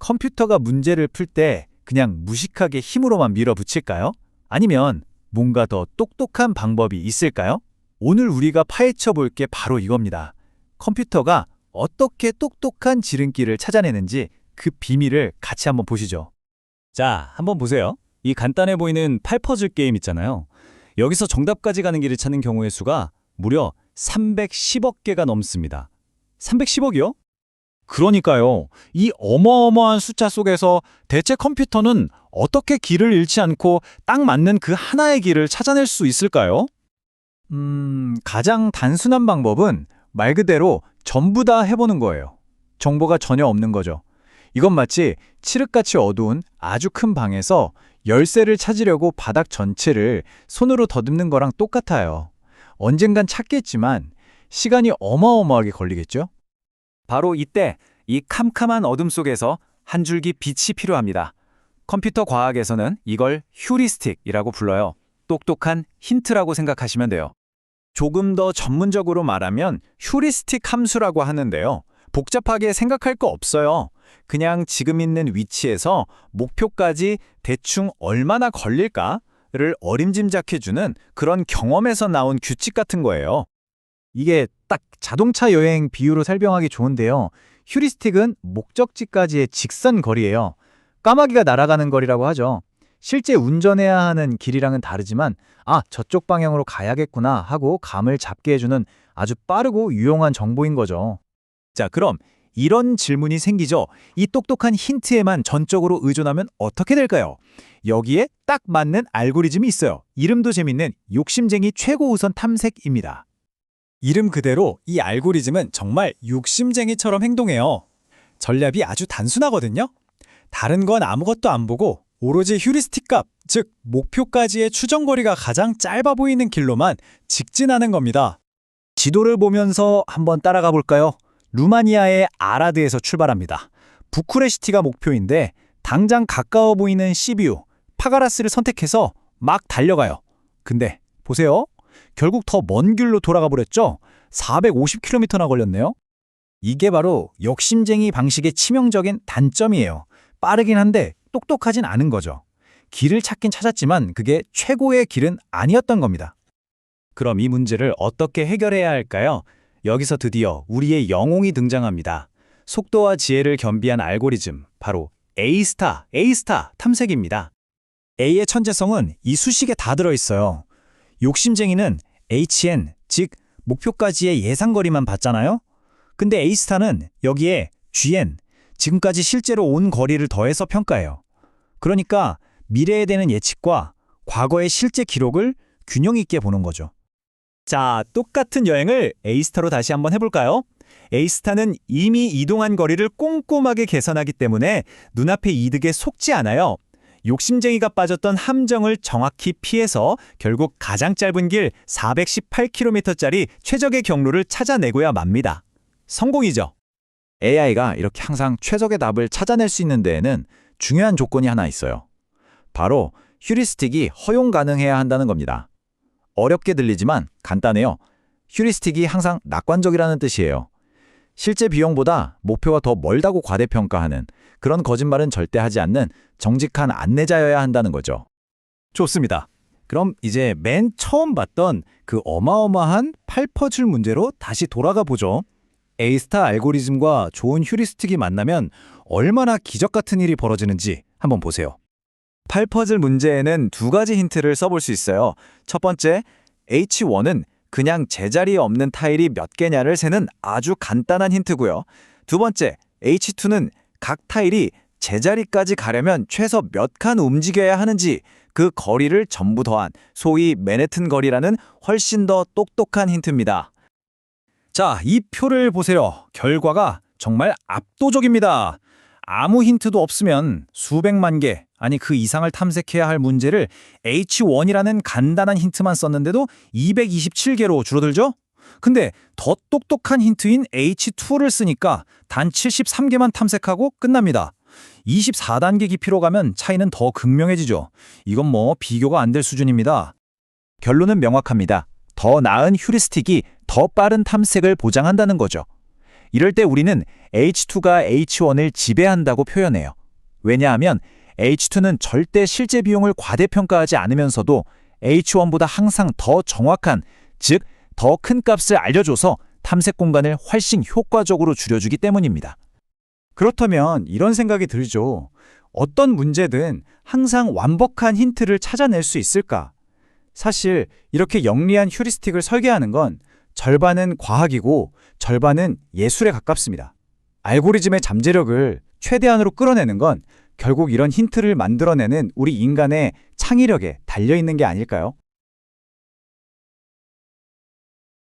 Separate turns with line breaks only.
컴퓨터가 문제를 풀 때 그냥 무식하게 힘으로만 밀어붙일까요? 아니면 뭔가 더 똑똑한 방법이 있을까요? 오늘 우리가 파헤쳐 볼 게 바로 이겁니다. 컴퓨터가 어떻게 똑똑한 지름길을 찾아내는지 그 비밀을 같이 한번 보시죠.
자, 한번 보세요. 이 간단해 보이는 8퍼즐 게임 있잖아요. 여기서 정답까지 가는 길을 찾는 경우의 수가 무려 310억 개가 넘습니다. 310억이요?
그러니까요. 이 어마어마한 숫자 속에서 대체 컴퓨터는 어떻게 길을 잃지 않고 딱 맞는 그 하나의 길을 찾아낼 수 있을까요?
가장 단순한 방법은 말 그대로 전부 다 해보는 거예요. 정보가 전혀 없는 거죠. 이건 마치 칠흑같이 어두운 아주 큰 방에서 열쇠를 찾으려고 바닥 전체를 손으로 더듬는 거랑 똑같아요. 언젠간 찾겠지만 시간이 어마어마하게 걸리겠죠? 바로 이때 이 캄캄한 어둠 속에서 한 줄기 빛이 필요합니다. 컴퓨터 과학에서는 이걸 휴리스틱이라고 불러요. 똑똑한 힌트라고 생각하시면 돼요. 조금 더 전문적으로 말하면 휴리스틱 함수라고 하는데요. 복잡하게 생각할 거 없어요. 그냥 지금 있는 위치에서 목표까지 대충 얼마나 걸릴까를 어림짐작해주는 그런 경험에서 나온 규칙 같은 거예요. 이게 딱 자동차 여행 비유로 설명하기 좋은데요. 휴리스틱은 목적지까지의 직선 거리예요. 까마귀가 날아가는 거리라고 하죠. 실제 운전해야 하는 길이랑은 다르지만 저쪽 방향으로 가야겠구나 하고 감을 잡게 해주는 아주 빠르고 유용한 정보인 거죠. 자, 그럼 이런 질문이 생기죠. 이 똑똑한 힌트에만 전적으로 의존하면 어떻게 될까요? 여기에 딱 맞는 알고리즘이 있어요. 이름도 재밌는 욕심쟁이 최고 우선 탐색입니다.
이름 그대로 이 알고리즘은 정말 욕심쟁이처럼 행동해요. 전략이 아주 단순하거든요. 다른 건 아무것도 안 보고 오로지 휴리스틱 값, 즉 목표까지의 추정거리가 가장 짧아 보이는 길로만 직진하는 겁니다.
지도를 보면서 한번 따라가 볼까요? 루마니아의 아라드에서 출발합니다. 부쿠레슈티가 목표인데 당장 가까워 보이는 시비우, 파가라스를 선택해서 막 달려가요. 근데 보세요. 결국 더 먼 길로 돌아가 버렸죠? 450km나 걸렸네요. 이게 바로 욕심쟁이 방식의 치명적인 단점이에요. 빠르긴 한데 똑똑하진 않은 거죠. 길을 찾긴 찾았지만 그게 최고의 길은 아니었던 겁니다. 그럼 이 문제를 어떻게 해결해야 할까요? 여기서 드디어 우리의 영웅이 등장합니다. 속도와 지혜를 겸비한 알고리즘, 바로 A-스타 탐색입니다. A의 천재성은 이 수식에 다 들어있어요. 욕심쟁이는 HN, 즉 목표까지의 예상거리만 봤잖아요? 근데 A-스타는 여기에 GN, 지금까지 실제로 온 거리를 더해서 평가해요. 그러니까 미래에 대는 예측과 과거의 실제 기록을 균형 있게 보는 거죠. 자, 똑같은 여행을 A-스타로 다시 한번 해볼까요? A-스타는 이미 이동한 거리를 꼼꼼하게 계산하기 때문에 눈앞의 이득에 속지 않아요. 욕심쟁이가 빠졌던 함정을 정확히 피해서 결국 가장 짧은 길 418km짜리 최적의 경로를 찾아내고야 맙니다. 성공이죠. AI가 이렇게 항상 최적의 답을 찾아낼 수 있는 데에는 중요한 조건이 하나 있어요. 바로 휴리스틱이 허용 가능해야 한다는 겁니다. 어렵게 들리지만 간단해요. 휴리스틱이 항상 낙관적이라는 뜻이에요. 실제 비용보다 목표가 더 멀다고 과대평가하는 그런 거짓말은 절대 하지 않는 정직한 안내자여야 한다는 거죠. 좋습니다. 그럼 이제 맨 처음 봤던 그 어마어마한 8퍼즐 문제로 다시 돌아가 보죠. A-스타 알고리즘과 좋은 휴리스틱이 만나면 얼마나 기적 같은 일이 벌어지는지 한번 보세요. 8퍼즐 문제에는 두 가지 힌트를 써볼 수 있어요. 첫 번째, H1은 그냥 제자리에 없는 타일이 몇 개냐를 세는 아주 간단한 힌트고요. 두 번째, H2는 각 타일이 제자리까지 가려면 최소 몇 칸 움직여야 하는지 그 거리를 전부 더한 소위 맨해튼 거리라는 훨씬 더 똑똑한 힌트입니다. 자, 이 표를 보세요. 결과가 정말 압도적입니다. 아무 힌트도 없으면 수백만 개, 아니 그 이상을 탐색해야 할 문제를 H1이라는 간단한 힌트만 썼는데도 227개로 줄어들죠? 근데 더 똑똑한 힌트인 H2를 쓰니까 단 73개만 탐색하고 끝납니다. 24단계 깊이로 가면 차이는 더 극명해지죠. 이건 뭐 비교가 안 될 수준입니다. 결론은 명확합니다. 더 나은 휴리스틱이 더 빠른 탐색을 보장한다는 거죠. 이럴 때 우리는 H2가 H1을 지배한다고 표현해요. 왜냐하면 H2는 절대 실제 비용을 과대평가하지 않으면서도 H1보다 항상 더 정확한, 즉 더 큰 값을 알려줘서 탐색 공간을 훨씬 효과적으로 줄여주기 때문입니다.
그렇다면 이런 생각이 들죠. 어떤 문제든 항상 완벽한 힌트를 찾아낼 수 있을까? 사실 이렇게 영리한 휴리스틱을 설계하는 건 절반은 과학이고 절반은 예술에 가깝습니다. 알고리즘의 잠재력을 최대한으로 끌어내는 건 결국 이런 힌트를 만들어내는 우리 인간의 창의력에 달려있는 게 아닐까요?